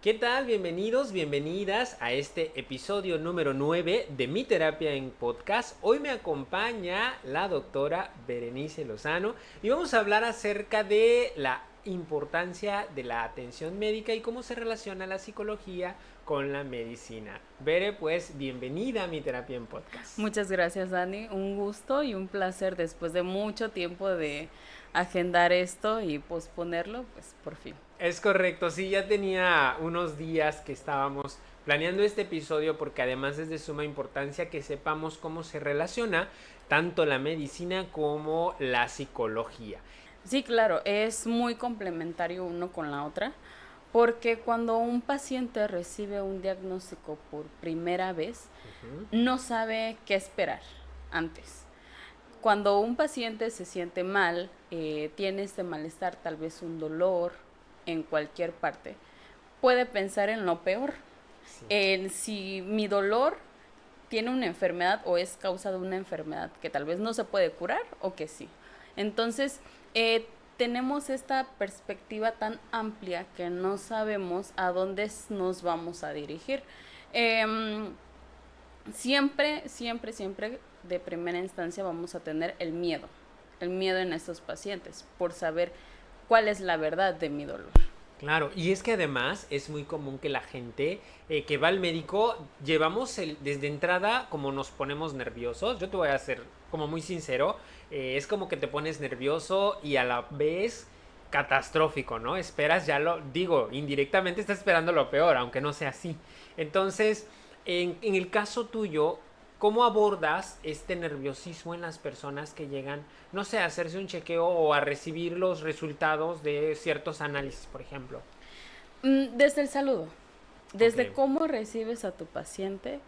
¿Qué tal? Bienvenidos, bienvenidas a este episodio número 9 de Mi Terapia en Podcast. Hoy me acompaña la doctora Berenice Lozano y vamos a hablar acerca de la importancia de la atención médica y cómo se relaciona la psicología con la medicina. Bere, pues bienvenida a Mi Terapia en Podcast. Muchas gracias, Dani. Un gusto y un placer después de mucho tiempo de agendar esto y posponerlo, pues por fin. Es correcto, sí, ya tenía unos días que estábamos planeando este episodio porque además es de suma importancia que sepamos cómo se relaciona tanto la medicina como la psicología. Sí, claro, es muy complementario uno con la otra, porque cuando un paciente recibe un diagnóstico por primera vez, no sabe qué esperar antes. Cuando un paciente se siente mal, tiene este malestar, tal vez un dolor en cualquier parte, puede pensar en lo peor, Sí. en si mi dolor tiene una enfermedad o es causa de una enfermedad que tal vez no se puede curar o que sí. Entonces, tenemos esta perspectiva tan amplia que no sabemos a dónde nos vamos a dirigir. Siempre de primera instancia vamos a tener el miedo en estos pacientes por saber cuál es la verdad de mi dolor. Claro, y es que además es muy común que la gente que va al médico llevamos desde entrada como nos ponemos nerviosos. Yo te voy a ser como muy sincero, es como que te pones nervioso y a la vez catastrófico, ¿no? Esperas ya lo, digo, indirectamente estás esperando lo peor, aunque no sea así. Entonces, en el caso tuyo, ¿cómo abordas este nerviosismo en las personas que llegan, no sé, a hacerse un chequeo o a recibir los resultados de ciertos análisis, por ejemplo? Desde el saludo, desde Ok. cómo recibes a tu paciente,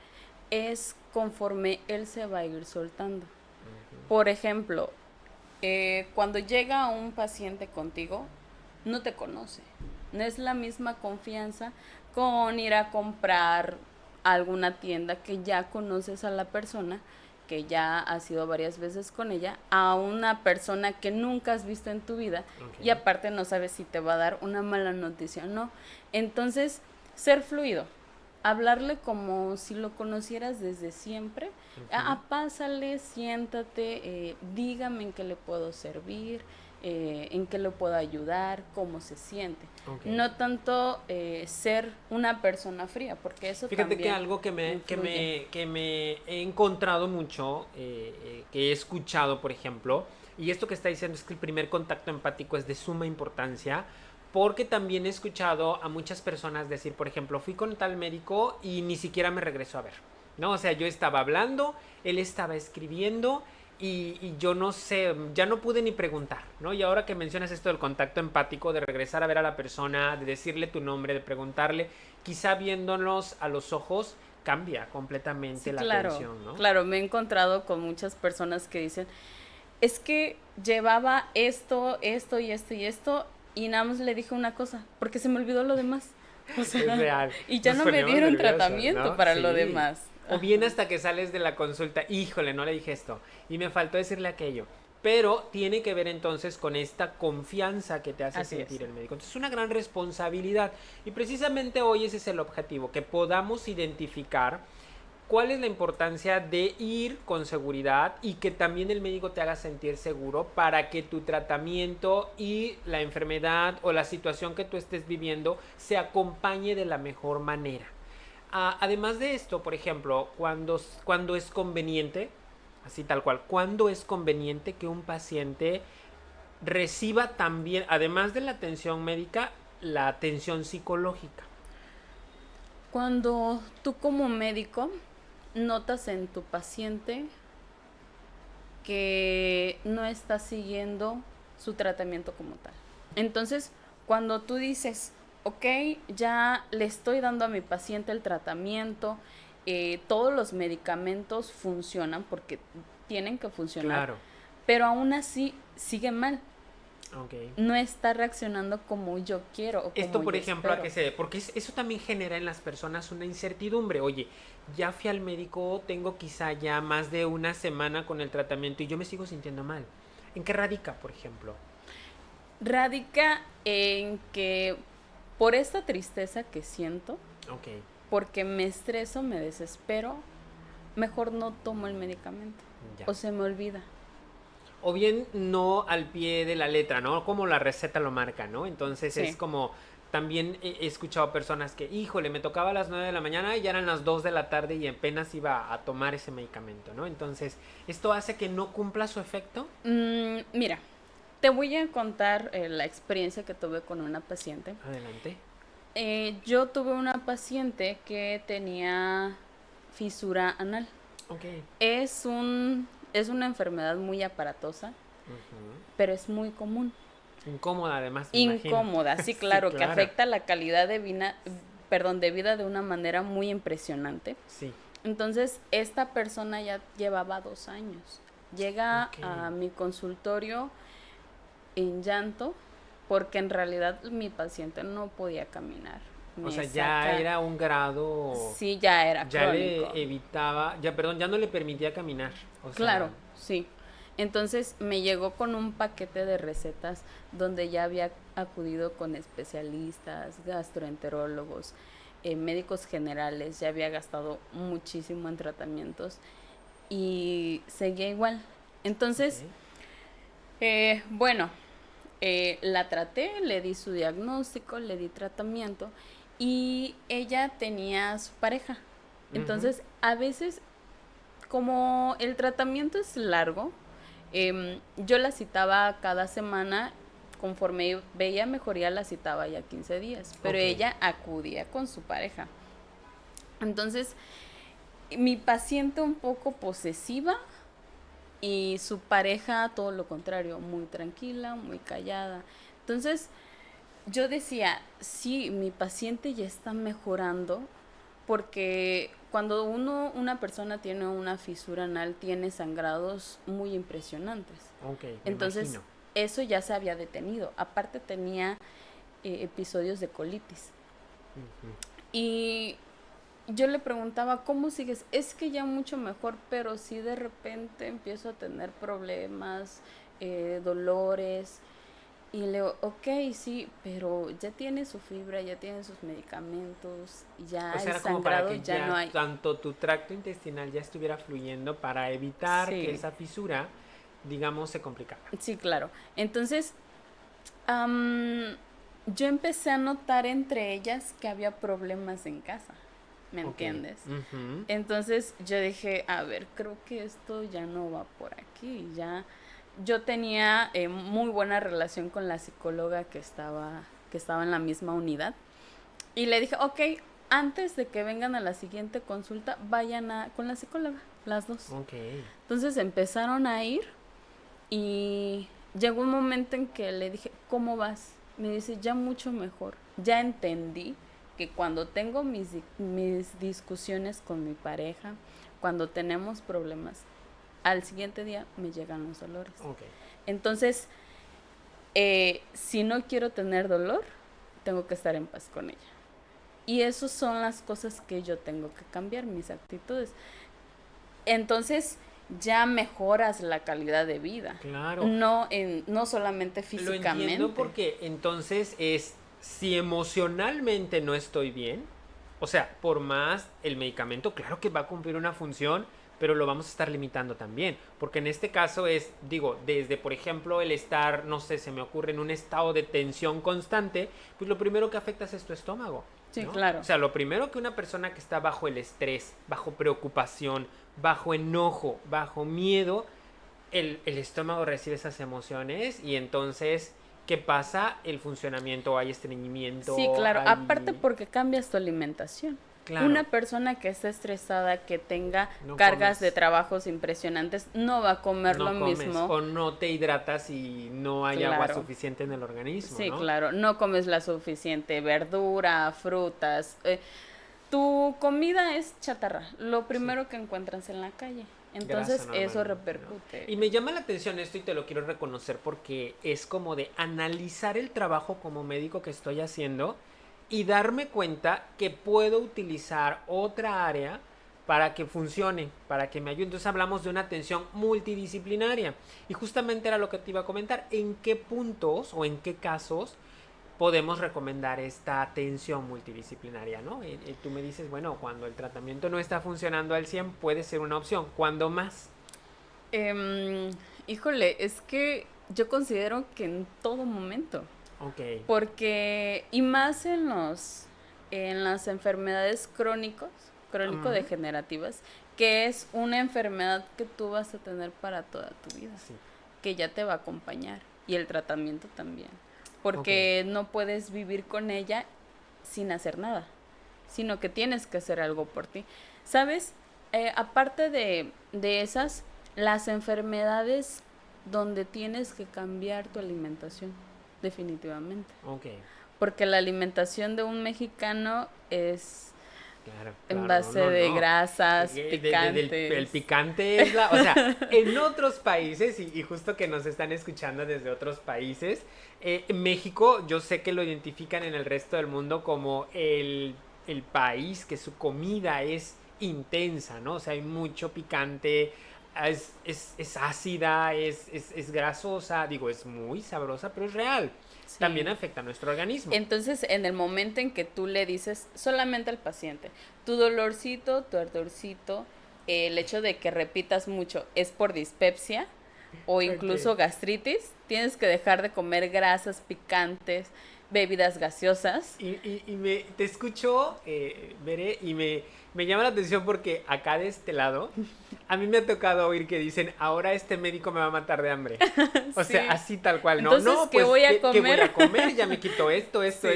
es conforme él se va a ir soltando. Por ejemplo, cuando llega un paciente contigo, no te conoce. No es la misma confianza con ir a comprar a alguna tienda que ya conoces a la persona, que ya has ido varias veces con ella, a una persona que nunca has visto en tu vida y Ok. aparte no sabes si te va a dar una mala noticia o no. Entonces, ser fluido, hablarle como si lo conocieras desde siempre. Pásale, siéntate, dígame en qué le puedo servir, en qué le puedo ayudar, cómo se siente. Ok. No tanto ser una persona fría, porque eso Fíjate que también algo influye. que me he encontrado mucho, que he escuchado, por ejemplo, y esto que está diciendo es que el primer contacto empático es de suma importancia, porque también he escuchado a muchas personas decir, por ejemplo, fui con tal médico y ni siquiera me regresó a ver, ¿no? O sea, yo estaba hablando, él estaba escribiendo y yo no sé, ya no pude ni preguntar, ¿no? Y ahora que mencionas esto del contacto empático, de regresar a ver a la persona, de decirle tu nombre, de preguntarle, quizá viéndonos a los ojos cambia completamente Sí, la claro, atención, ¿no? claro, me he encontrado con muchas personas que dicen, es que llevaba esto y esto, y nada más le dije una cosa, porque se me olvidó lo demás. O Es sea, real. y ya Nos no me ponemos dieron nerviosos, tratamiento ¿no? para lo Sí. demás. O bien hasta que sales de la consulta, híjole, no le dije esto y me faltó decirle aquello. Pero tiene que ver entonces con esta confianza que te hace Así es. sentir el médico. Entonces es una gran responsabilidad. Y precisamente hoy ese es el objetivo, que podamos identificar cuál es la importancia de ir con seguridad y que también el médico te haga sentir seguro para que tu tratamiento y la enfermedad o la situación que tú estés viviendo se acompañe de la mejor manera. Además de esto, por ejemplo, cuando es conveniente, así tal cual, cuando es conveniente que un paciente reciba también, además de la atención médica, la atención psicológica. Cuando tú como médico notas en tu paciente que no está siguiendo su tratamiento como tal. Entonces, cuando tú dices, ok, ya le estoy dando a mi paciente el tratamiento, todos los medicamentos funcionan porque tienen que funcionar, Claro. pero aún así sigue mal, Ok. no está reaccionando como yo quiero o Esto, como por yo ejemplo, a espero. qué se debe, porque eso también genera en las personas una incertidumbre. Oye, ya fui al médico, tengo quizá ya más de una semana con el tratamiento y yo me sigo sintiendo mal. ¿En qué radica, por ejemplo? Radica en que por esta tristeza que siento, Ok. porque me estreso, me desespero, mejor no tomo el medicamento Ya. o se me olvida. O bien no al pie de la letra, ¿no? Como la receta lo marca, ¿no? Entonces Sí. es como, también he escuchado personas que, híjole, me tocaba a las 9 de la mañana y ya eran las 2 de la tarde y apenas iba a tomar ese medicamento, ¿no? Entonces, ¿esto hace que no cumpla su efecto? Mira, te voy a contar la experiencia que tuve con una paciente. Adelante. Yo tuve una paciente que tenía fisura anal. Ok. Es una enfermedad muy aparatosa, Ujú. pero es muy común. Incómoda además, me imagino. Incómoda, sí, claro, que claro. afecta la calidad de vida de una manera muy impresionante. Sí. Entonces, esta persona ya llevaba 2 años. Llega Ok. a mi consultorio en llanto porque en realidad mi paciente no podía caminar. O sea, ya era un grado, Sí, ya era ya crónico. le evitaba, ya, perdón, ya no le permitía caminar. O sea, Claro, sí. Entonces me llegó con un paquete de recetas donde ya había acudido con especialistas, gastroenterólogos, médicos generales, ya había gastado muchísimo en tratamientos y seguía igual. Entonces, bueno, la traté, le di su diagnóstico, le di tratamiento y ella tenía su pareja. Entonces, a veces, como el tratamiento es largo, yo la citaba cada semana, conforme veía mejoría la citaba ya 15 días, pero Ok. ella acudía con su pareja. Entonces, mi paciente un poco posesiva y su pareja todo lo contrario, muy tranquila, muy callada. Entonces, yo decía, sí, mi paciente ya está mejorando, porque cuando una persona tiene una fisura anal, tiene sangrados muy impresionantes. Ok, me Entonces, imagino. eso ya se había detenido. Aparte tenía episodios de colitis. Ujú. Y yo le preguntaba, ¿cómo sigues? Es que ya mucho mejor, pero sí de repente empiezo a tener problemas, dolores. Y le digo, ok, sí, pero ya tiene su fibra, ya tiene sus medicamentos, ya O sea, el era como para sangrado que ya no ya hay. tanto tu tracto intestinal ya estuviera fluyendo para evitar que Sí, esa fisura, digamos, se complicara. sí, claro. Entonces, am, yo empecé a notar entre ellas que había problemas en casa, ¿me Ok. entiendes? Ujú. Entonces yo dije, a ver, creo que esto ya no va por aquí, ya. Yo tenía muy buena relación con la psicóloga que estaba en la misma unidad y le dije, ok, antes de que vengan a la siguiente consulta, vayan con la psicóloga, las dos. Ok. Entonces empezaron a ir y llegó un momento en que le dije, ¿cómo vas? Me dice, ya mucho mejor. Ya entendí que cuando tengo mis discusiones con mi pareja, cuando tenemos problemas, al siguiente día me llegan los dolores. Ok. Entonces, si no quiero tener dolor, tengo que estar en paz con ella. Y esas son las cosas que yo tengo que cambiar, mis actitudes. Entonces, ya mejoras la calidad de vida. Claro. No solamente Lo entiendo físicamente. porque entonces es, si emocionalmente no estoy bien, o sea, por más el medicamento, claro que va a cumplir una función, pero lo vamos a estar limitando también. Porque en este caso es, digo, desde por ejemplo el estar, no sé, se me ocurre en un estado de tensión constante, pues lo primero que afecta es tu estómago. Sí, ¿No? claro. O sea, lo primero que una persona que está bajo el estrés, bajo preocupación, bajo enojo, bajo miedo, el estómago recibe esas emociones y entonces, ¿qué pasa? El funcionamiento, hay estreñimiento, Sí, claro. Aparte hay... porque cambias tu alimentación. Claro, Una persona que está estresada, que tenga no cargas comes, de trabajos impresionantes, no va a comer no lo comes mismo. o no te hidratas y no hay agua Claro. suficiente en el organismo, Sí, ¿no? claro. No comes la suficiente verdura, frutas. Tu comida es chatarra, lo Sí. primero que encuentras en la calle. Grasa Entonces eso normalmente, repercute. ¿no? Y me llama la atención esto y te lo quiero reconocer porque es como de analizar el trabajo como médico que estoy haciendo y darme cuenta que puedo utilizar otra área para que funcione, para que me ayude. Entonces hablamos de una atención multidisciplinaria y justamente era lo que te iba a comentar, en qué puntos o en qué casos podemos recomendar esta atención multidisciplinaria, ¿no? Tú me dices, bueno, cuando el tratamiento no está funcionando al 100 puede ser una opción. ¿Cuándo más? Híjole, es que yo considero que en todo momento. Ok. Porque, y más en las enfermedades crónico-degenerativas, que es una enfermedad que tú vas a tener para toda tu vida, Sí. que ya te va a acompañar, y el tratamiento también, porque no puedes vivir con ella sin hacer nada, sino que tienes que hacer algo por ti. ¿Sabes? Aparte de esas, las enfermedades donde tienes que cambiar tu alimentación, definitivamente. Ok. Porque la alimentación de un mexicano es Claro, en base de grasas, picantes. El picante es o sea, en otros países, y justo que nos están escuchando desde otros países, México, yo sé que lo identifican en el resto del mundo como el país que su comida es intensa, ¿no? O sea, hay mucho picante, es ácida, es grasosa, digo, es muy sabrosa, pero es real. Sí. También afecta a nuestro organismo. Entonces, en el momento en que tú le dices solamente al paciente, tu dolorcito, tu ardorcito, el hecho de que repitas mucho es por dispepsia o incluso gastritis, tienes que dejar de comer grasas picantes, bebidas gaseosas. Te escucho, Bere, y me llama la atención porque acá de este lado, a mí me ha tocado oír que dicen, ahora este médico me va a matar de hambre. O Sí. sea, así tal cual, ¿no? Entonces, No, ¿qué pues, voy a ¿qué voy comer? a comer? Ya me quito esto, Sí.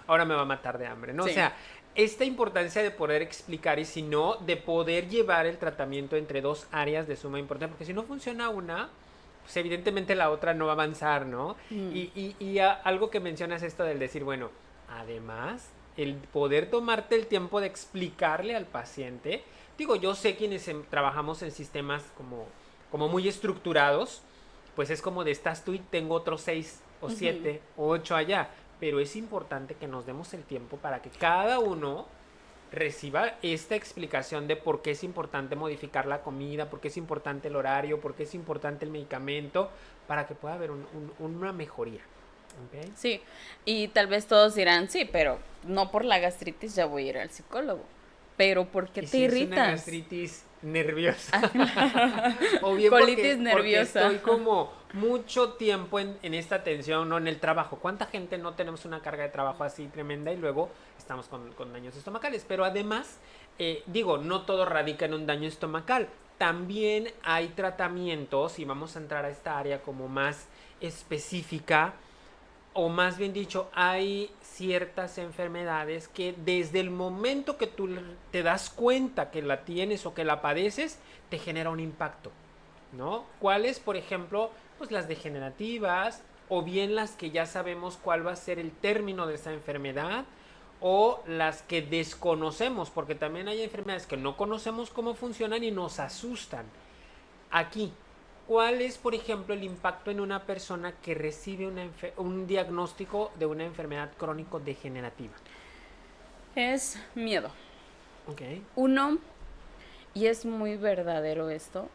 ahora me va a matar de hambre, ¿no? Sí. O sea, esta importancia de poder explicar y si no, de poder llevar el tratamiento entre dos áreas de suma importancia, porque si no funciona una, pues evidentemente la otra no va a avanzar, ¿no? Algo que mencionas esto del decir, bueno, además, el poder tomarte el tiempo de explicarle al paciente, digo, yo sé quienes trabajamos en sistemas como muy estructurados, pues es como de estás tú y tengo otros 6 o 7 o 8 allá, pero es importante que nos demos el tiempo para que cada uno reciba esta explicación de por qué es importante modificar la comida, por qué es importante el horario, por qué es importante el medicamento, para que pueda haber una mejoría. ¿Okay? Sí, y tal vez todos dirán, sí, pero no por la gastritis ya voy a ir al psicólogo. Pero ¿por qué ¿Y te si irritas? Es una gastritis nerviosa. O bien Colitis porque nerviosa. estoy como mucho tiempo en esta tensión, ¿no? En el trabajo. ¿Cuánta gente no tenemos una carga de trabajo así tremenda y luego estamos con daños estomacales? Pero además, digo, no todo radica en un daño estomacal. También hay tratamientos, y vamos a entrar a esta área como más específica, o más bien dicho, hay ciertas enfermedades que desde el momento que tú te das cuenta que la tienes o que la padeces, te genera un impacto, ¿no? ¿Cuáles, por ejemplo, pues las degenerativas, o bien las que ya sabemos cuál va a ser el término de esa enfermedad, o las que desconocemos, porque también hay enfermedades que no conocemos cómo funcionan y nos asustan. Aquí, ¿cuál es, por ejemplo, el impacto en una persona que recibe un diagnóstico de una enfermedad crónico-degenerativa? Es miedo. Ok. Uno, y es muy verdadero esto,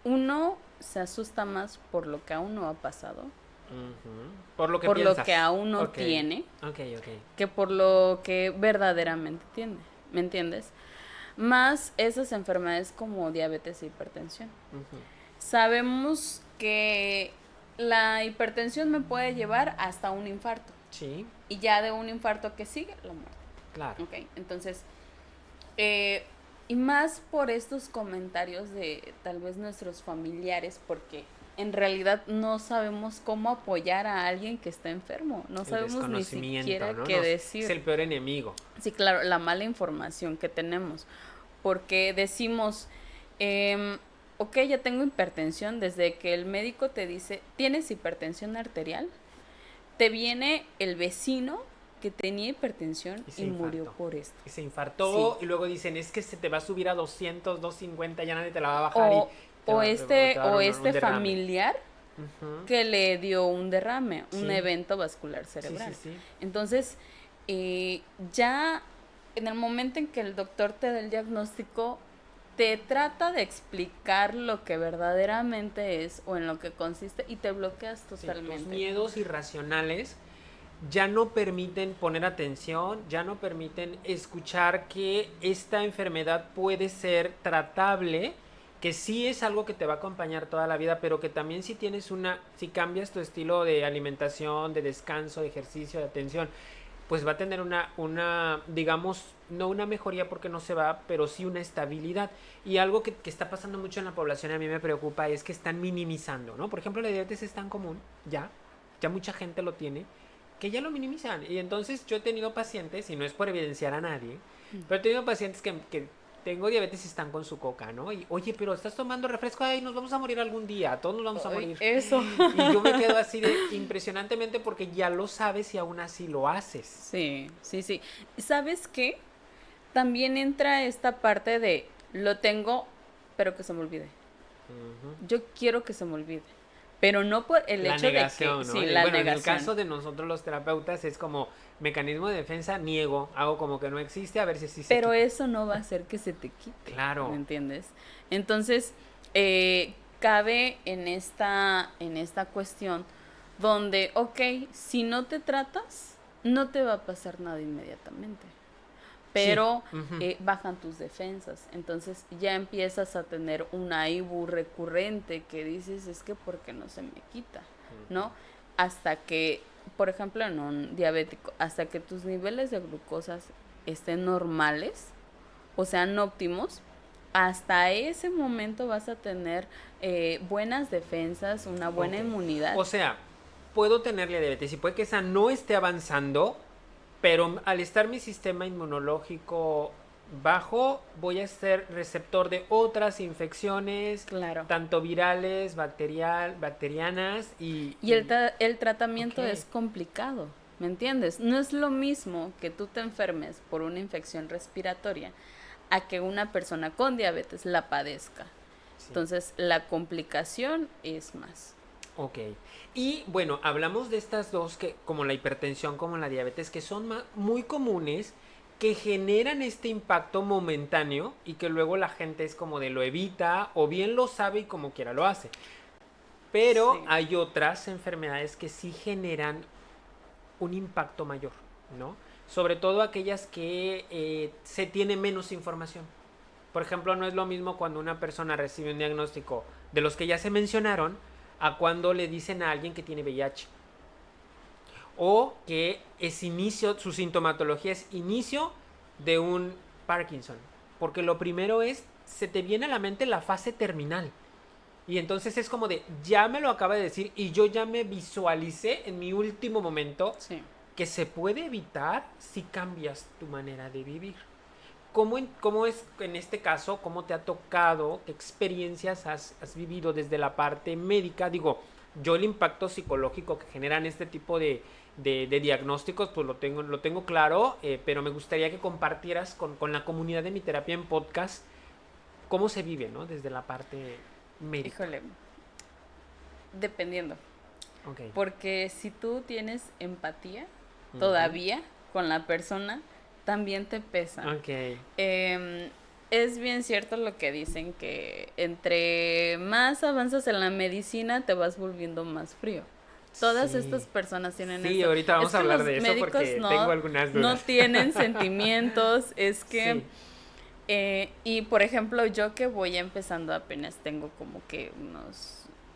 uno se asusta más por lo que aún no ha pasado, Por lo que por piensas. lo que aún no Ok. tiene, Ok. que por lo que verdaderamente tiene, ¿me entiendes? Más esas enfermedades como diabetes e hipertensión. Sabemos que la hipertensión me puede llevar hasta un infarto. Sí, Y ya de un infarto que sigue, la muerte. claro. Ok, entonces, y más por estos comentarios de tal vez nuestros familiares, porque en realidad no sabemos cómo apoyar a alguien que está enfermo, no El sabemos ni desconocimiento, siquiera ¿no? qué decir. Es el peor enemigo. Sí, claro, la mala información que tenemos, porque decimos, ok, ya tengo hipertensión, desde que el médico te dice, ¿tienes hipertensión arterial? Te viene el vecino que tenía hipertensión y murió por esto. Y se infartó, sí. Y luego dicen, es que se te va a subir a 200, 250, ya nadie te la va a bajar. O este familiar que le dio un derrame, un evento vascular cerebral. Sí. Entonces, ya en el momento en que el doctor te da el diagnóstico, te trata de explicar lo que verdaderamente es o en lo que consiste y te bloqueas totalmente. Los miedos irracionales ya no permiten poner atención, ya no permiten escuchar que esta enfermedad puede ser tratable, que sí es algo que te va a acompañar toda la vida, pero que también si cambias tu estilo de alimentación, de descanso, de ejercicio, de atención, pues va a tener digamos, no una mejoría porque no se va, pero sí una estabilidad. Y algo que está pasando mucho en la población, a mí me preocupa, es que están minimizando, ¿no? Por ejemplo, la diabetes es tan común, ya mucha gente lo tiene, que ya lo minimizan. Y entonces yo he tenido pacientes, y no es por evidenciar a nadie, pero he tenido pacientes que tengo diabetes y están con su coca, ¿no? Y, oye, pero estás tomando refresco, ay, nos vamos a morir algún día, todos nos vamos a morir. Eso. Y yo me quedo así de impresionantemente porque ya lo sabes y aún así lo haces. Sí. ¿Sabes qué? También entra esta parte de lo tengo, pero que se me olvide. Yo quiero que se me olvide. Pero no por el hecho negación, de que... ¿no? Sí, la bueno, negación. en el caso de nosotros los terapeutas es como mecanismo de defensa, niego, hago como que no existe, a ver si sí se Pero quita. eso no va a hacer que se te quite. Claro. ¿Me entiendes? Entonces, cabe en esta cuestión donde, ok, si no te tratas, no te va a pasar nada inmediatamente. Pero Sí. bajan tus defensas. Entonces ya empiezas a tener una IBU recurrente que dices, es que ¿por qué no se me quita? ¿No? Hasta que, por ejemplo, en un diabético, hasta que tus niveles de glucosas estén normales o sean óptimos, hasta ese momento vas a tener buenas defensas, una buena inmunidad. O sea, puedo tener la diabetes y puede que esa no esté avanzando, pero al estar mi sistema inmunológico bajo, voy a ser receptor de otras infecciones, Claro. tanto virales, bacterianas Y el tratamiento Ok. es complicado, ¿me entiendes? No es lo mismo que tú te enfermes por una infección respiratoria a que una persona con diabetes la padezca. Sí. Entonces, la complicación es más. Ok. Y bueno, hablamos de estas dos, que como la hipertensión, como la diabetes, que son muy comunes, que generan este impacto momentáneo y que luego la gente es como de lo evita o bien lo sabe y como quiera lo hace. Pero Sí. hay otras enfermedades que sí generan un impacto mayor, ¿no? Sobre todo aquellas que se tiene menos información. Por ejemplo, no es lo mismo cuando una persona recibe un diagnóstico de los que ya se mencionaron a cuando le dicen a alguien que tiene VIH. O que su sintomatología es inicio de un Parkinson. Porque lo primero se te viene a la mente la fase terminal. Y entonces es como de, ya me lo acaba de decir y yo ya me visualicé en mi último momento Sí. que se puede evitar si cambias tu manera de vivir. ¿Cómo es en este caso? ¿Cómo te ha tocado? ¿Qué experiencias has vivido desde la parte médica? Digo, yo el impacto psicológico que generan este tipo de diagnósticos, pues lo tengo claro, pero me gustaría que compartieras con la comunidad de Mi Terapia en Podcast cómo se vive, ¿no? Desde la parte médica. Híjole, dependiendo. Okay. Porque si tú tienes empatía Ujú. todavía con la persona, también te pesa. Ok. Es bien cierto lo que dicen, que entre más avanzas en la medicina te vas volviendo más frío. Todas Sí. estas personas tienen Sí, esto. ahorita vamos Es a que hablar los de eso médicos porque tengo algunas dudas. no tienen sentimientos. Es que, Sí. y por ejemplo, yo que voy empezando apenas, tengo como que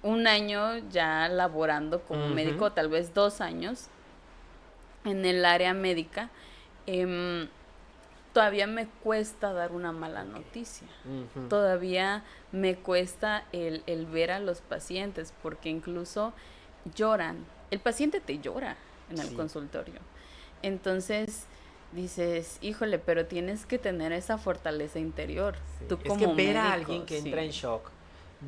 un año ya laborando como Ujú. médico, tal vez 2 años en el área médica. Todavía me cuesta dar una mala noticia. Ujú. Todavía me cuesta el ver a los pacientes, porque incluso lloran. El paciente te llora en el Sí. consultorio. Entonces dices, híjole, pero tienes que tener esa fortaleza interior. Sí. Tú Es como que ver a médico, alguien que entra sí. en shock,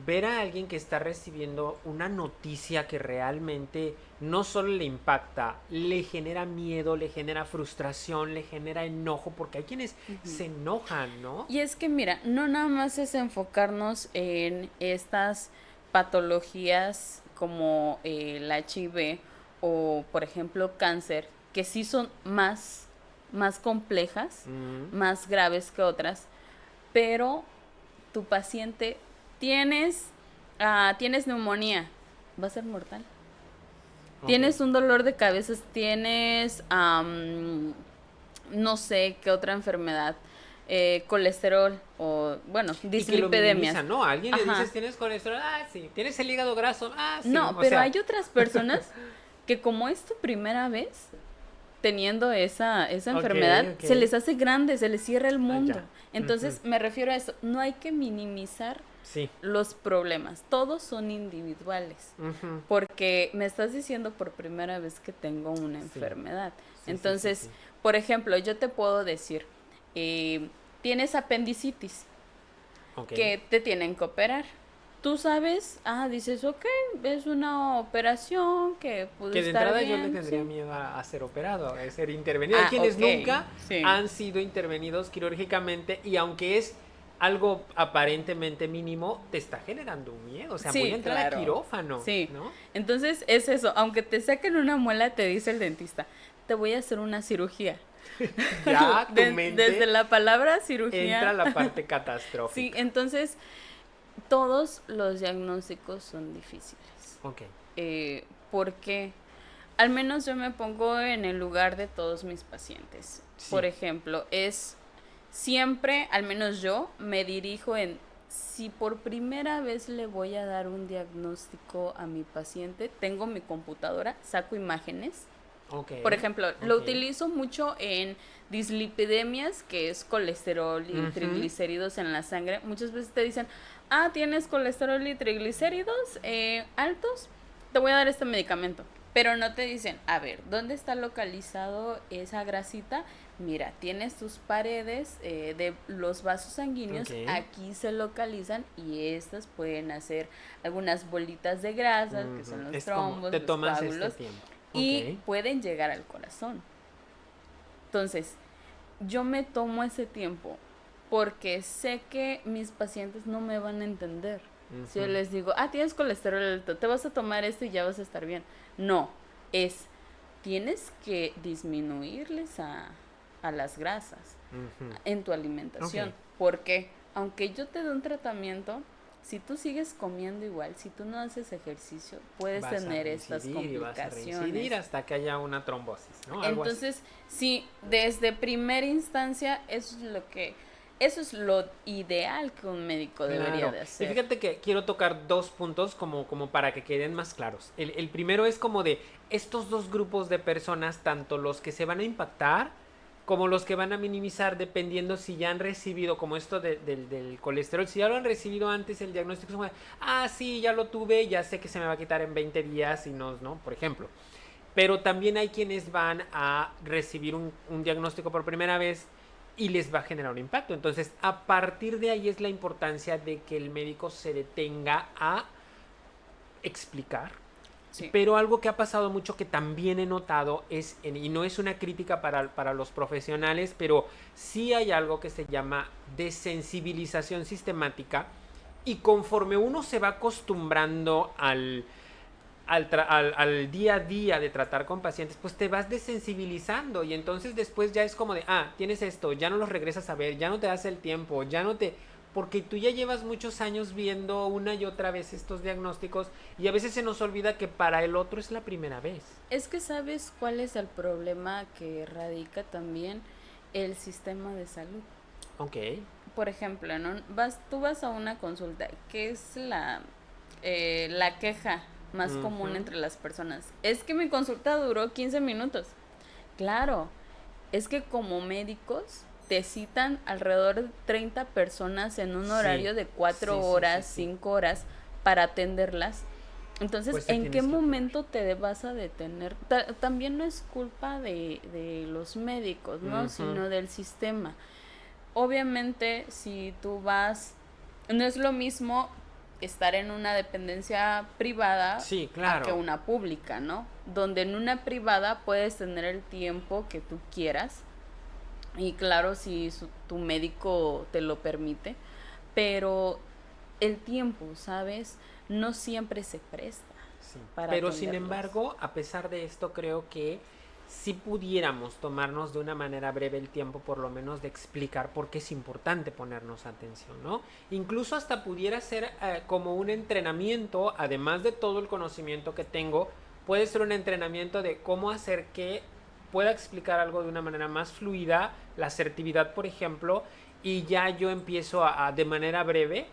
ver a alguien que está recibiendo una noticia que realmente no solo le impacta, le genera miedo, le genera frustración, le genera enojo, porque hay quienes se enojan, ¿no? Y es que mira, no nada más es enfocarnos en estas patologías como el HIV o por ejemplo cáncer, que sí son más complejas, Ujú. más graves que otras, pero tu paciente tienes neumonía, va a ser mortal. Tienes Ok. un dolor de cabeza, tienes, no sé, qué otra enfermedad, colesterol o, bueno, Y que lo dislipidemias. minimizan, ¿no? A alguien le dices, Ajá. ¿tienes colesterol? Ah, sí. ¿Tienes el hígado graso? Ah, sí. No, O pero sea, hay otras personas que como es tu primera vez teniendo esa ok, enfermedad, ok. se les hace grande, se les cierra el Ah, mundo. ya. Ujú. Entonces, me refiero a eso, no hay que minimizar Sí. los problemas, todos son individuales, Ujú. porque me estás diciendo por primera vez que tengo una Sí. enfermedad. Sí, sí, sí, Entonces, sí. por ejemplo, yo te puedo decir, eh, tienes apendicitis, Ok. que te tienen que operar. Tú sabes, dices, ok, es una operación que pudo Que de estar entrada yo le bien, tendría sí. miedo a ser operado, a ser intervenido. Hay quienes Ok, nunca sí. han sido intervenidos quirúrgicamente y aunque es algo aparentemente mínimo, te está generando un miedo. O sea, voy a Sí, entrar a claro. quirófano, Sí. ¿no? Entonces es eso, aunque te saquen una muela, te dice el dentista, te voy a hacer una cirugía. Ya tu Desde mente la palabra entra a cirugía. la parte Sí, catastrófica. entonces todos los diagnósticos son difíciles. Ok, Porque al menos yo me pongo en el lugar de todos mis pacientes. Por sí. ejemplo, es siempre, al menos yo, me dirijo en si por primera vez le voy a dar un diagnóstico a mi paciente, tengo mi computadora, saco imágenes. Ok, Por ejemplo, lo ok. utilizo mucho en dislipidemias, que es colesterol y Ujú. triglicéridos en la sangre. Muchas veces te dicen, tienes colesterol y triglicéridos altos, te voy a dar este medicamento. Pero no te dicen, a ver, ¿dónde está localizado esa grasita? Mira, tienes tus paredes de los vasos sanguíneos, Ok. aquí se localizan y estas pueden hacer algunas bolitas de grasa, que Ujú. son los Es como, trombos, te los tomas este coágulos, tiempo. Ok. y pueden llegar al corazón. Entonces, yo me tomo ese tiempo porque sé que mis pacientes no me van a entender. Si yo Ujú. les digo, tienes colesterol alto, te vas a tomar esto y ya vas a estar bien. No, es, tienes que disminuirles a las grasas Ujú. en tu Ok. alimentación. Porque aunque yo te dé un tratamiento, si tú sigues comiendo igual, si tú no haces ejercicio, puedes Vas a tener estas reincidir y vas a reincidir complicaciones. hasta que haya una trombosis, ¿no? Algo así. Entonces, sí, desde primera instancia, eso es lo ideal que un médico debería Claro. de Y hacer. fíjate que quiero tocar dos puntos como para que queden más claros. El primero es como de estos dos grupos de personas, tanto los que se van a impactar como los que van a minimizar, dependiendo si ya han recibido, como esto del colesterol, si ya lo han recibido antes el diagnóstico, es como de, sí, ya lo tuve, ya sé que se me va a quitar en 20 días y no, ¿no? Por ejemplo. Pero también hay quienes van a recibir un diagnóstico por primera vez y les va a generar un impacto. Entonces, a partir de ahí es la importancia de que el médico se detenga a explicar. Sí, Pero algo que ha pasado mucho que también he notado es, y no es una crítica para los profesionales, pero sí hay algo que se llama desensibilización sistemática y conforme uno se va acostumbrando al día a día de tratar con pacientes, pues te vas desensibilizando y entonces después ya es como de, tienes esto, ya no los regresas a ver, ya no te das el tiempo, ya no te... Porque tú ya llevas muchos años viendo una y otra vez estos diagnósticos y a veces se nos olvida que para el otro es la primera vez. es que sabes cuál es el problema que radica también el sistema de salud. Ok. Por ejemplo, ¿no? Tú vas a una consulta, ¿qué es la queja más común Ujú. entre las personas? Es que mi consulta duró 15 minutos. Claro, es que como médicos te citan alrededor de 30 personas en un Sí, horario de 4 sí, sí, sí, horas, sí. 5 horas para atenderlas. Entonces, Pues te ¿en qué tienes que apurar. momento te vas a detener? También no es culpa de los médicos, ¿no? Ujú. Sino del sistema. Obviamente, si tú vas, no es lo mismo estar en una dependencia privada Sí, a que claro. una pública, ¿no? Donde en una privada puedes tener el tiempo que tú quieras y claro, si tu médico te lo permite, pero el tiempo, ¿sabes? No siempre se presta Sí. para Pero sin atenderlos. embargo, a pesar de esto, creo que si pudiéramos tomarnos de una manera breve el tiempo, por lo menos de explicar por qué es importante ponernos atención, ¿no? Incluso hasta pudiera ser como un entrenamiento, además de todo el conocimiento que tengo, puede ser un entrenamiento de cómo hacer que pueda explicar algo de una manera más fluida, la asertividad, por ejemplo, y ya yo empiezo de manera breve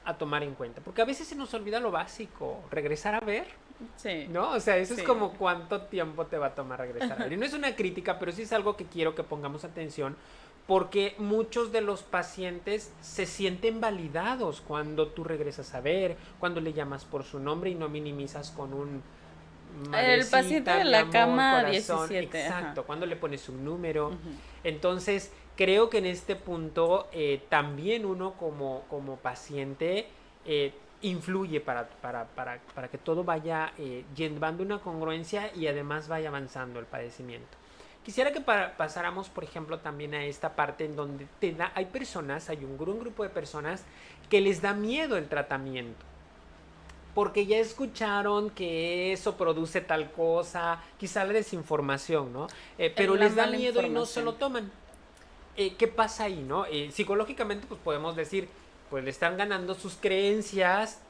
a tomar en cuenta. Porque a veces se nos olvida lo básico, regresar a ver, Sí. ¿no? O sea, eso Sí. es como cuánto tiempo te va a tomar regresar a ver. Y no es una crítica, pero sí es algo que quiero que pongamos atención, porque muchos de los pacientes se sienten validados cuando tú regresas a ver, cuando le llamas por su nombre y no minimizas con un El paciente de mi la amor, cama corazón. 17. Exacto, Ajá. cuando le pones un número. Ujú. Entonces, creo que en este punto también uno como paciente influye para que todo vaya llevando una congruencia y además vaya avanzando el padecimiento. Quisiera que pasáramos, por ejemplo, también a esta parte en donde hay personas, hay un grupo de personas que les da miedo el tratamiento porque ya escucharon que eso produce tal cosa, quizá la desinformación, ¿no? Pero La les da mala miedo y no se lo información. toman. ¿Qué pasa ahí, no? Psicológicamente, pues podemos decir, pues le están ganando sus creencias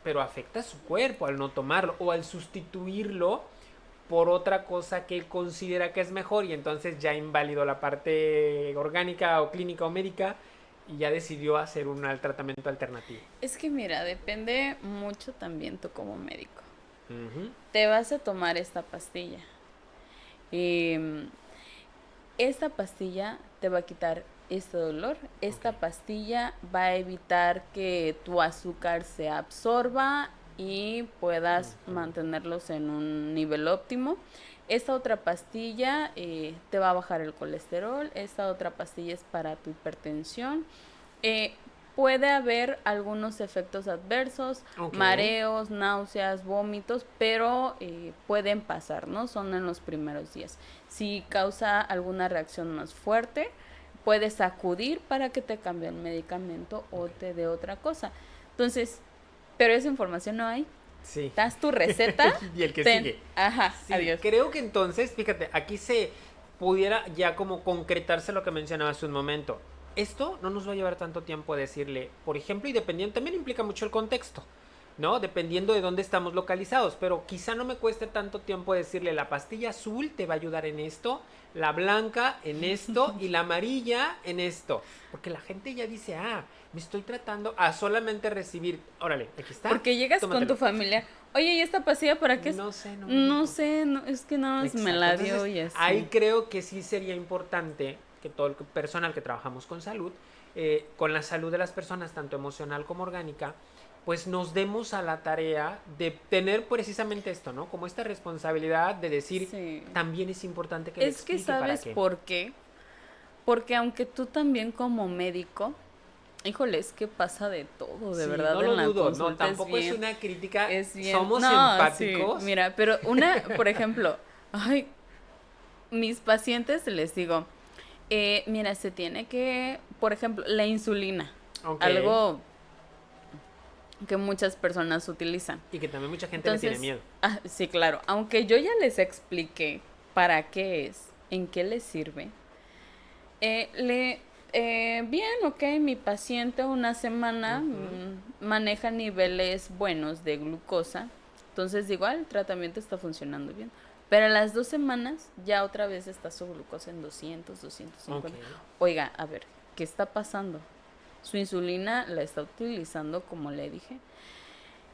pero afecta a su cuerpo al no tomarlo o al sustituirlo por otra cosa que él considera que es mejor y entonces ya invalidó la parte orgánica o clínica o médica y ya decidió hacer un tratamiento alternativo. Es que mira, depende mucho también tú como médico. Ujú. Te vas a tomar esta pastilla. Em, Esta pastilla te va a quitar este dolor. Esta Ok. pastilla va a evitar que tu azúcar se absorba y puedas Ujú. mantenerlos en un nivel óptimo. Esta otra pastilla te va a bajar el colesterol. Esta otra pastilla es para tu hipertensión. Eh, Puede haber algunos efectos adversos, Ok. mareos, náuseas, vómitos, pero pueden pasar, ¿no? Son en los primeros días. Si causa alguna reacción más fuerte, puedes acudir para que te cambie el medicamento o Ok. te dé otra cosa. Entonces, pero esa información no hay. Sí. Das tu receta, Y el que ten. sigue. Ajá, Sí, adiós. creo que entonces, fíjate, aquí se pudiera ya como concretarse lo que mencionaba hace un momento. Esto no nos va a llevar tanto tiempo decirle, por ejemplo, y dependiendo, también implica mucho el contexto, ¿no? Dependiendo de dónde estamos localizados, pero quizá no me cueste tanto tiempo decirle la pastilla azul te va a ayudar en esto, la blanca en esto y la amarilla en esto, porque la gente ya dice, me estoy tratando a solamente recibir, órale, aquí está, Porque llegas con tómatelo. tu familia. Oye, ¿y esta pastilla para qué es? No sé, no me No dijo. sé, no, es que nada más me Exacto. la Entonces, dio y ahí así. creo que sí sería importante que todo el personal que trabajamos con salud, con la salud de las personas, tanto emocional como orgánica, pues nos demos a la tarea de tener precisamente esto, ¿no? Como esta responsabilidad de decir, Sí. también es importante que le Es que explique para sabes qué. por qué. Porque aunque tú también como médico, híjole, es que pasa de todo, de Sí, verdad, no en lo la dudo, no, consulta tampoco es una crítica, es bien. somos No, sí, empáticos. mira, pero por ejemplo, ay, mis pacientes les digo, mira, se tiene que, por ejemplo, la insulina, Ok. algo que muchas personas utilizan. Y que también mucha gente le tiene Entonces, miedo. sí, claro, aunque yo ya les expliqué para qué es, en qué les sirve, bien, ok, mi paciente una semana maneja niveles buenos de glucosa, entonces digo, el tratamiento está funcionando bien. Pero a las 2 semanas ya otra vez está su glucosa en 200, 250. Ok. Oiga, a ver, ¿qué está pasando? Su insulina la está utilizando como le dije.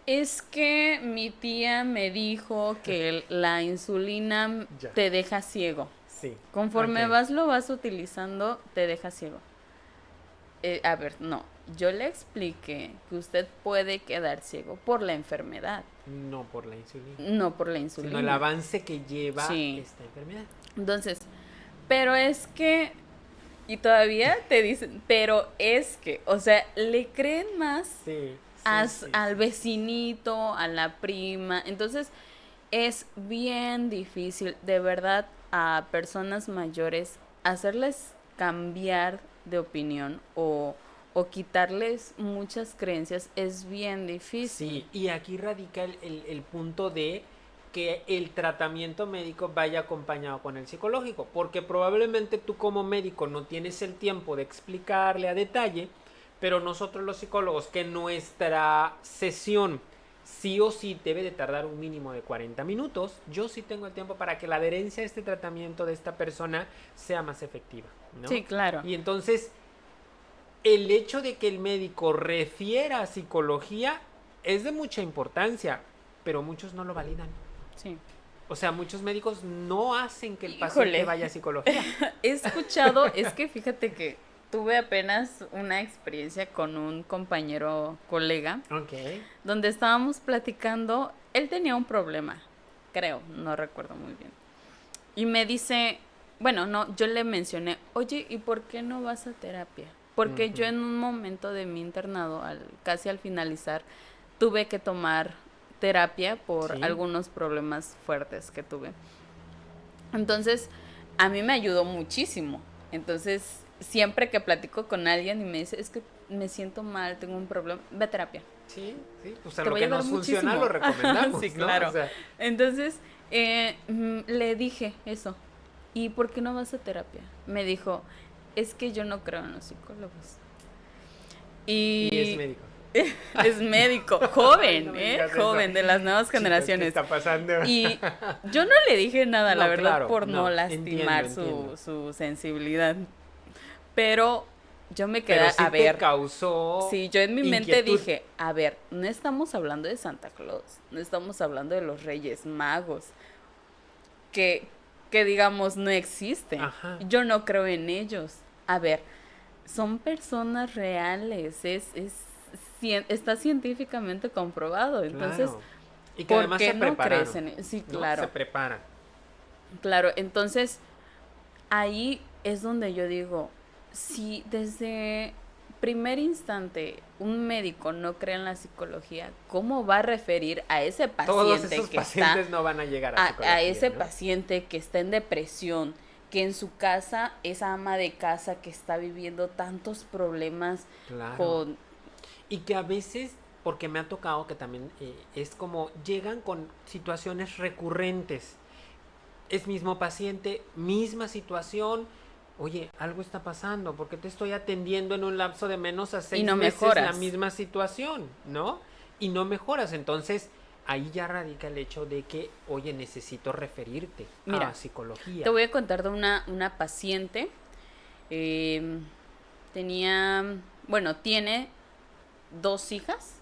Es que mi tía me dijo que la insulina Ya. te deja ciego. Sí. Conforme Ok. lo vas utilizando, te deja ciego. A ver, no. Yo le expliqué que usted puede quedar ciego por la enfermedad, No por la insulina, no por la insulina. sino el avance que lleva Sí. esta enfermedad. Entonces, pero es que, y todavía te dicen, pero es que, o sea, le creen más Sí. al vecinito, a la prima. Entonces, es bien difícil, de verdad, a personas mayores hacerles cambiar de opinión o quitarles muchas creencias es bien difícil. Sí, y aquí radica el punto de que el tratamiento médico vaya acompañado con el psicológico, porque probablemente tú como médico no tienes el tiempo de explicarle a detalle, pero nosotros los psicólogos, que nuestra sesión sí o sí debe de tardar un mínimo de 40 minutos. Yo sí tengo el tiempo para que la adherencia a este tratamiento de esta persona sea más efectiva, ¿no? Sí, claro. Y entonces, el hecho de que el médico refiera a psicología es de mucha importancia, pero muchos no lo validan. Sí. O sea, muchos médicos no hacen que el Híjole. paciente vaya a psicología. He escuchado, es que fíjate que tuve apenas una experiencia con un compañero colega Ok. donde estábamos platicando, él tenía un problema, creo, no recuerdo muy bien. Y me dice, bueno, no, yo le mencioné, oye, ¿y por qué no vas a terapia? Porque yo en un momento de mi internado, casi al finalizar, tuve que tomar terapia por Sí. algunos problemas fuertes que tuve. Entonces, a mí me ayudó muchísimo. Entonces, siempre que platico con alguien y me dice, es que me siento mal, tengo un problema, ve a terapia. Sí, sí. O sea, Te lo va a que ayudar nos funciona muchísimo. lo recomendamos, Sí, ¿no? claro. O sea, Entonces, le dije eso. ¿Y por qué no vas a terapia? Me dijo, es que yo no creo en los psicólogos. y es Y médico. es médico, joven, Ay, no me digas eso. joven, de las nuevas Chicos, ¿qué generaciones. está pasando? Y yo no le dije nada, la No, verdad, claro, por no no, lastimar entiendo. su sensibilidad. Pero yo me quedé Pero sí a te ver. causó Sí, yo en mi mente inquietud. dije, a ver, no estamos hablando de Santa Claus, no estamos hablando de los Reyes Magos, que digamos no existen. Ajá. Yo no creo en ellos. A ver, son personas reales, está científicamente comprobado. Entonces, Claro. Y que ¿por además qué se no prepararon, crees en? Sí, ¿no? claro. Se preparan. Claro, entonces ahí es donde yo digo, si desde primer instante un médico no cree en la psicología, ¿cómo va a referir a ese Todos paciente esos que pacientes está, no van a llegar a a psicología, ese ¿no? paciente que está en depresión, que en su casa, esa ama de casa que está viviendo tantos problemas Claro. con... Y que a veces, porque me ha tocado que también es como llegan con situaciones recurrentes. Es mismo paciente, misma situación. Oye, algo está pasando, porque te estoy atendiendo en un lapso de menos a 6 no meses mejoras. la misma situación, ¿no? Y no mejoras. Entonces, ahí ya radica el hecho de que, oye, necesito referirte Mira, a psicología. Te voy a contar de una paciente. Tiene 2 hijas.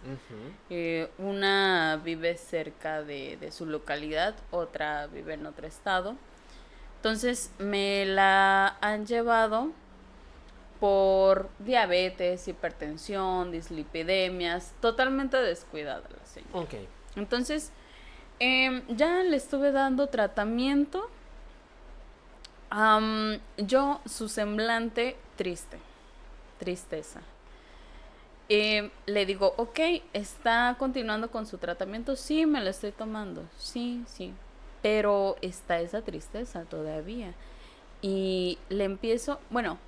Una vive cerca de su localidad, otra vive en otro estado. Entonces me la han llevado por diabetes, hipertensión, dislipidemias, totalmente descuidada la señora. Ok. Entonces ya le estuve dando tratamiento. Su semblante tristeza. Le digo, ok, ¿está continuando con su tratamiento? Sí, me lo estoy tomando, sí, pero está esa tristeza todavía. Y le empiezo,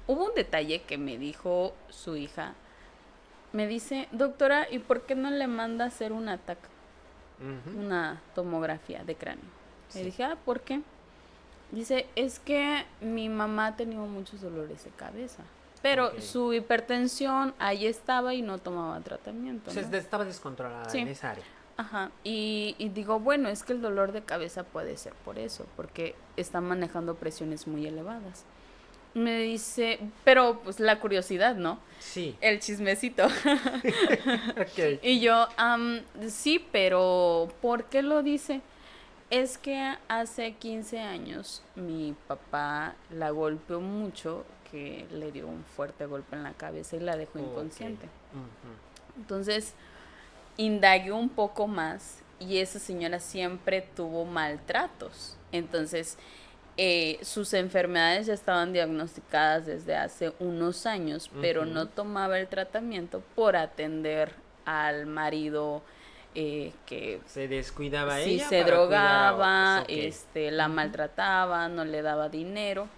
hubo un detalle que me dijo su hija. Me dice, doctora, ¿y por qué no le manda a hacer un TAC? Una tomografía de cráneo. Sí. Le dije, ¿por qué? Dice, es que mi mamá ha tenido muchos dolores de cabeza. Pero su hipertensión ahí estaba y no tomaba tratamiento, ¿no? Estaba descontrolada en esa área. Ajá. Y digo, bueno, es que el dolor de cabeza puede ser por eso, porque está manejando presiones muy elevadas. Me dice, pero pues la curiosidad, ¿no? Sí. El chismecito. Ok. Y yo, sí, pero ¿por qué lo dice? Es que hace 15 años mi papá la golpeó mucho, que le dio un fuerte golpe en la cabeza y la dejó inconsciente. Entonces, indagué un poco más y esa señora siempre tuvo maltratos. Entonces, sus enfermedades ya estaban diagnosticadas desde hace unos años, pero no tomaba el tratamiento por atender al marido que se descuidaba sí, ella. se drogaba, Okay. la maltrataba, no le daba dinero.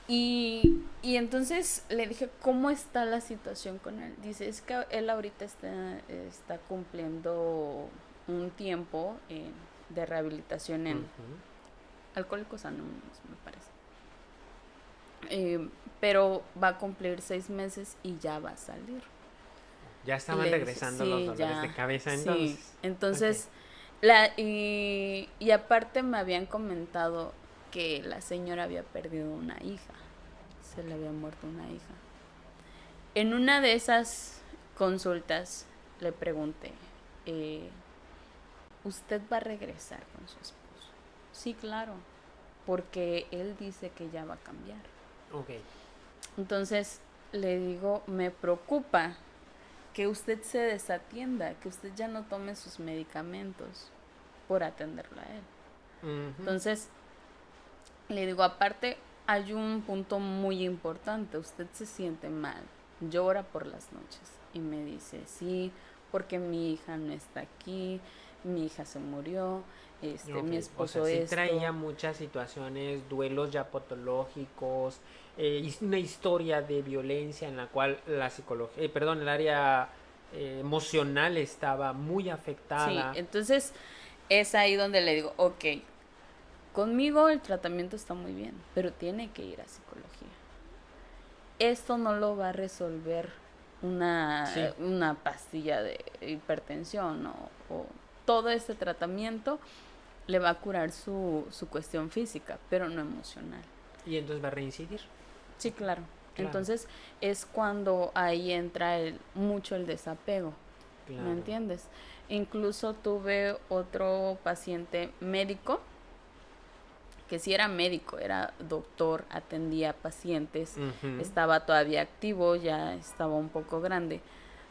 Y entonces le dije, ¿cómo está la situación con él? Dice, es que él ahorita está cumpliendo un tiempo de rehabilitación en Alcohólicos Anónimos, me parece. Pero va a cumplir 6 meses y ya va a salir. Ya Y estaban le dije, regresando sí, los dolores ya, de cabeza sí. entonces. Entonces, y aparte me habían comentado que la señora había perdido una hija, se le había muerto una hija. En una de esas consultas le pregunté, eh, ¿usted va a regresar con su esposo? Sí, claro, porque él dice que ya va a cambiar. Ok. Entonces le digo, me preocupa que usted se desatienda, que usted ya no tome sus medicamentos por atenderlo a él. Ujú. Entonces le digo, aparte hay un punto muy importante, usted se siente mal, llora por las noches y me dice, sí, porque mi hija no está aquí, mi hija se murió, Ok, mi o sea, esposo sí esto. traía muchas situaciones, duelos ya patológicos, una historia de violencia en la cual la psicología, perdón, el área emocional estaba muy Sí, afectada. entonces es ahí donde le digo, ok, conmigo el tratamiento está muy bien, pero tiene que ir a psicología. Esto no lo va a resolver Sí, una pastilla de hipertensión o todo este tratamiento le va a curar su cuestión física, pero no emocional. y entonces va a reincidir. Sí, claro. Claro, Entonces es cuando ahí entra mucho el desapego, ¿me claro. entiendes? Incluso tuve otro paciente médico, que sí era médico, era doctor, atendía pacientes, Ujú. estaba todavía activo, ya estaba un poco grande,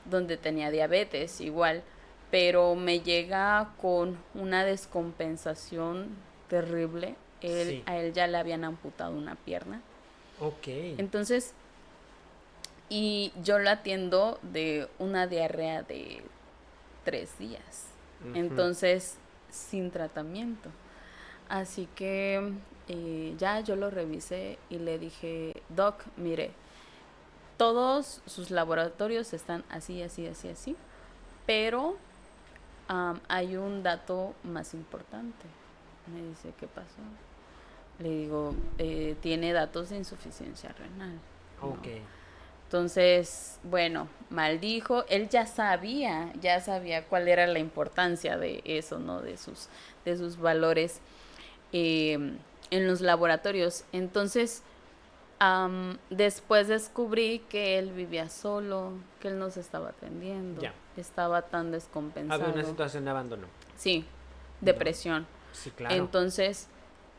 donde tenía diabetes igual, pero me llega con una descompensación terrible. Sí, A él ya le habían amputado una pierna. ok. Entonces, y yo lo atiendo de una diarrea de 3 días. Ujú. Entonces, sin tratamiento. Así que ya yo lo revisé y le dije, Doc, mire, todos sus laboratorios están así, así, así, así, pero hay un dato más importante. Me dice, ¿qué pasó? Le digo, tiene datos de insuficiencia renal, Ok, ¿no? Entonces, bueno, maldijo, él ya sabía cuál era la importancia de eso, ¿no? De sus valores en los laboratorios. Entonces, después descubrí que él vivía solo, que él no se estaba atendiendo, ya. estaba tan Había una descompensado. situación de abandono. Sí, No, depresión. sí, claro. Entonces,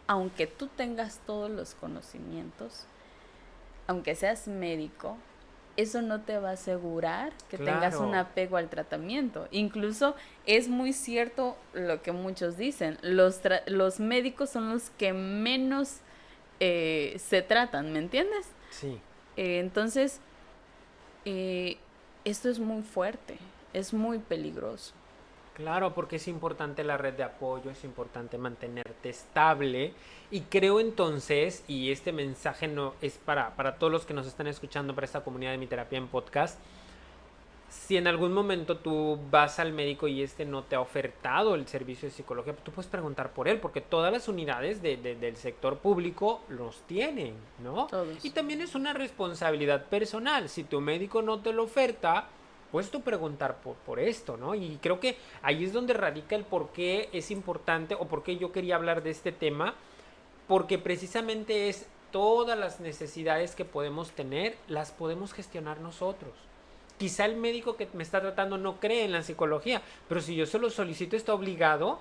aunque tú tengas todos los conocimientos, aunque seas médico, eso no te va a asegurar que tengas un Claro. apego al tratamiento. Incluso es muy cierto lo que muchos dicen, los médicos son los que menos se tratan, ¿me entiendes? Sí. Entonces, esto es muy fuerte, es muy peligroso. Claro, porque es importante la red de apoyo, es importante mantenerte estable y creo entonces, y este mensaje no es para todos los que nos están escuchando, para esta comunidad de Mi Terapia en Podcast, si en algún momento tú vas al médico y este no te ha ofertado el servicio de psicología, tú puedes preguntar por él, porque todas las unidades del sector público los tienen, ¿no? Y Todos. también es una responsabilidad personal. Si tu médico no te lo oferta, puedes tú preguntar por esto, ¿no? Y creo que ahí es donde radica el por qué es importante o por qué yo quería hablar de este tema, porque precisamente es todas las necesidades que podemos tener, las podemos gestionar nosotros. Quizá el médico que me está tratando no cree en la psicología, pero si yo se lo solicito está obligado,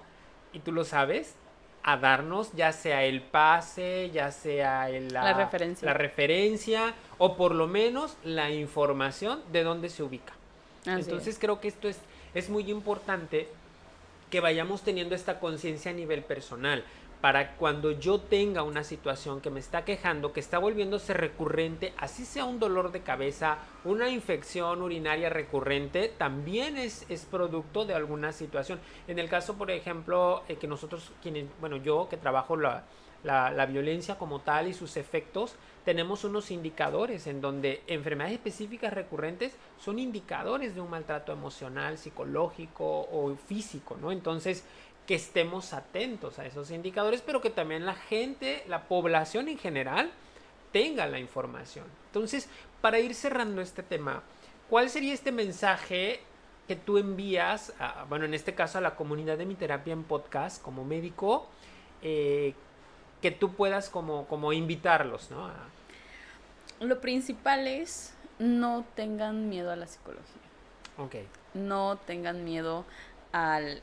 y tú lo sabes, a darnos ya sea el pase, ya sea La la referencia. referencia o por lo menos la información de dónde se ubica. Así Entonces es. creo que esto es muy importante que vayamos teniendo esta conciencia a nivel personal para cuando yo tenga una situación que me está quejando, que está volviéndose recurrente, así sea un dolor de cabeza, una infección urinaria recurrente, también es producto de alguna situación. En el caso, por ejemplo, que nosotros, bueno, yo que trabajo la violencia como tal y sus efectos, tenemos unos indicadores en donde enfermedades específicas recurrentes son indicadores de un maltrato emocional, psicológico o físico, ¿no? Entonces, que estemos atentos a esos indicadores, pero que también la gente, la población en general, tenga la información. Entonces, para ir cerrando este tema, ¿cuál sería este mensaje que tú envías, bueno, en este caso a la comunidad de Mi Terapia en Podcast, como médico, que tú puedas como invitarlos, ¿no? Lo principal es no tengan miedo a la psicología. Ok. No tengan miedo al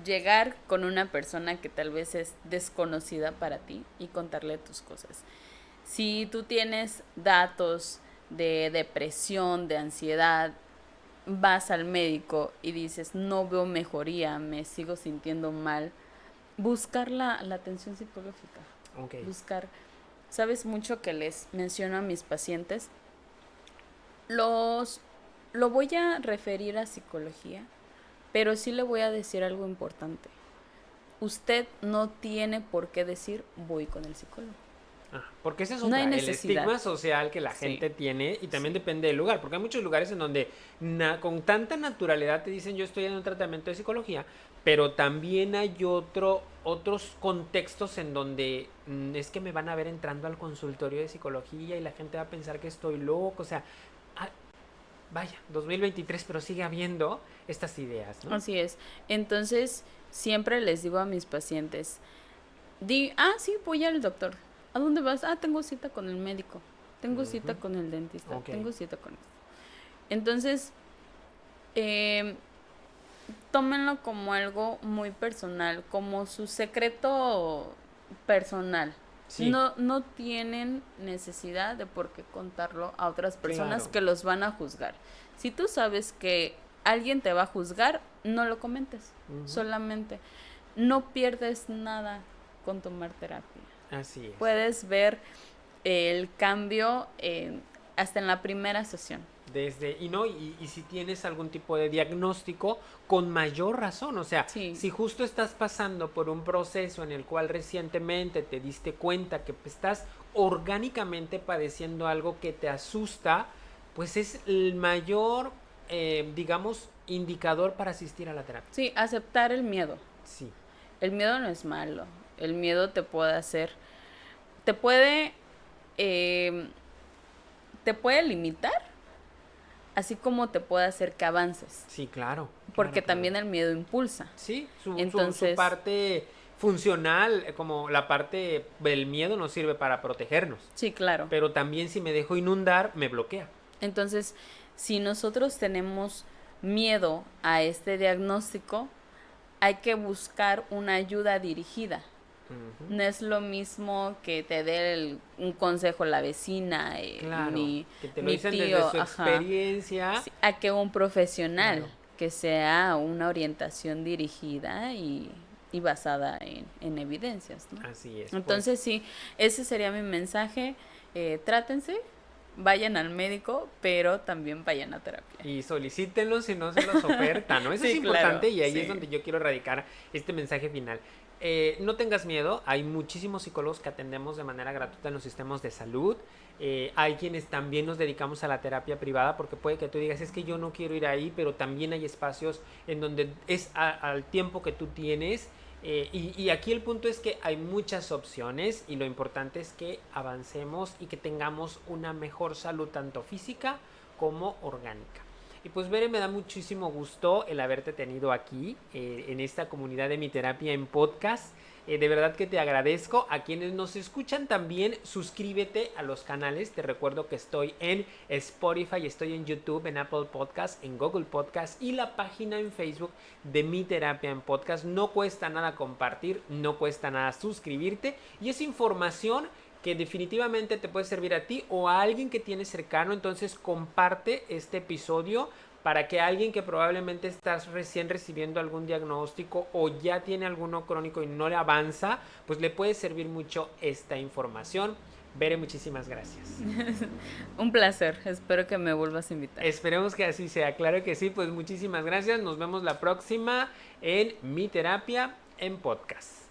llegar con una persona que tal vez es desconocida para ti y contarle tus cosas. Si tú tienes datos de depresión, de ansiedad, vas al médico y dices, no veo mejoría, me sigo sintiendo mal, buscar la atención psicológica. Ok. Buscar, sabes mucho que les menciono a mis pacientes, lo voy a referir a psicología, pero sí le voy a decir algo importante. Usted no tiene por qué decir voy con el psicólogo. Porque ese es No hay el necesidad. estigma social que la gente tiene y también depende del lugar, porque hay muchos lugares en donde con tanta naturalidad te dicen yo estoy en un tratamiento de psicología, pero también hay otros contextos en donde es que me van a ver entrando al consultorio de psicología y la gente va a pensar que estoy loco, o sea, vaya, 2023, pero sigue habiendo estas ideas, ¿no? Así es. Entonces, siempre les digo a mis pacientes, sí, voy al doctor. ¿A dónde vas? Tengo cita con el médico. Tengo cita con el dentista. Okay. Tengo cita con esto. Entonces, tómenlo como algo muy personal, como su secreto personal. Sí. No tienen necesidad de por qué contarlo a otras personas que los van a juzgar. Si tú sabes que alguien te va a juzgar, no lo comentes. Solamente no pierdes nada con tomar terapia. Así es. Puedes ver el cambio hasta en la primera sesión. Y si tienes algún tipo de diagnóstico, con mayor razón, o sea, si justo estás pasando por un proceso en el cual recientemente te diste cuenta que estás orgánicamente padeciendo algo que te asusta, pues es el mayor, digamos, indicador para asistir a la terapia. Sí, aceptar el miedo. Sí. El miedo no es malo. El miedo te puede limitar, así como te puede hacer que avances. Sí, claro. Porque también el miedo impulsa. Sí, su parte funcional, como la parte del miedo nos sirve para protegernos. Sí, claro. Pero también si me dejo inundar, me bloquea. Entonces, si nosotros tenemos miedo a este diagnóstico, hay que buscar una ayuda dirigida. No es lo mismo que te dé un consejo la vecina, que te lo mi dicen tío, desde su experiencia. Sí, a que un profesional, que sea una orientación dirigida y basada en evidencias, ¿no? Así es. Entonces sí, ese sería mi mensaje. Trátense, vayan al médico, pero también vayan a terapia. Y solicítenlo si no se los oferta, ¿no? Eso es importante, y ahí es donde yo quiero radicar este mensaje final. No tengas miedo, hay muchísimos psicólogos que atendemos de manera gratuita en los sistemas de salud. Hay quienes también nos dedicamos a la terapia privada, porque puede que tú digas, es que yo no quiero ir ahí, pero también hay espacios en donde es al tiempo que tú tienes. Y aquí el punto es que hay muchas opciones y lo importante es que avancemos y que tengamos una mejor salud tanto física como orgánica. Y pues Bere, me da muchísimo gusto el haberte tenido aquí en esta comunidad de Mi Terapia en Podcast. De verdad que te agradezco. A quienes nos escuchan también, suscríbete a los canales. Te recuerdo que estoy en Spotify, estoy en YouTube, en Apple Podcast, en Google Podcast y la página en Facebook de Mi Terapia en Podcast. No cuesta nada compartir, no cuesta nada suscribirte y es información que definitivamente te puede servir a ti o a alguien que tienes cercano. Entonces comparte este episodio para que alguien que probablemente estás recién recibiendo algún diagnóstico o ya tiene alguno crónico y no le avanza, pues le puede servir mucho esta información. Bere, muchísimas gracias. Un placer, espero que me vuelvas a invitar. Esperemos que así sea, claro que sí, pues muchísimas gracias. Nos vemos la próxima en Mi Terapia en Podcast.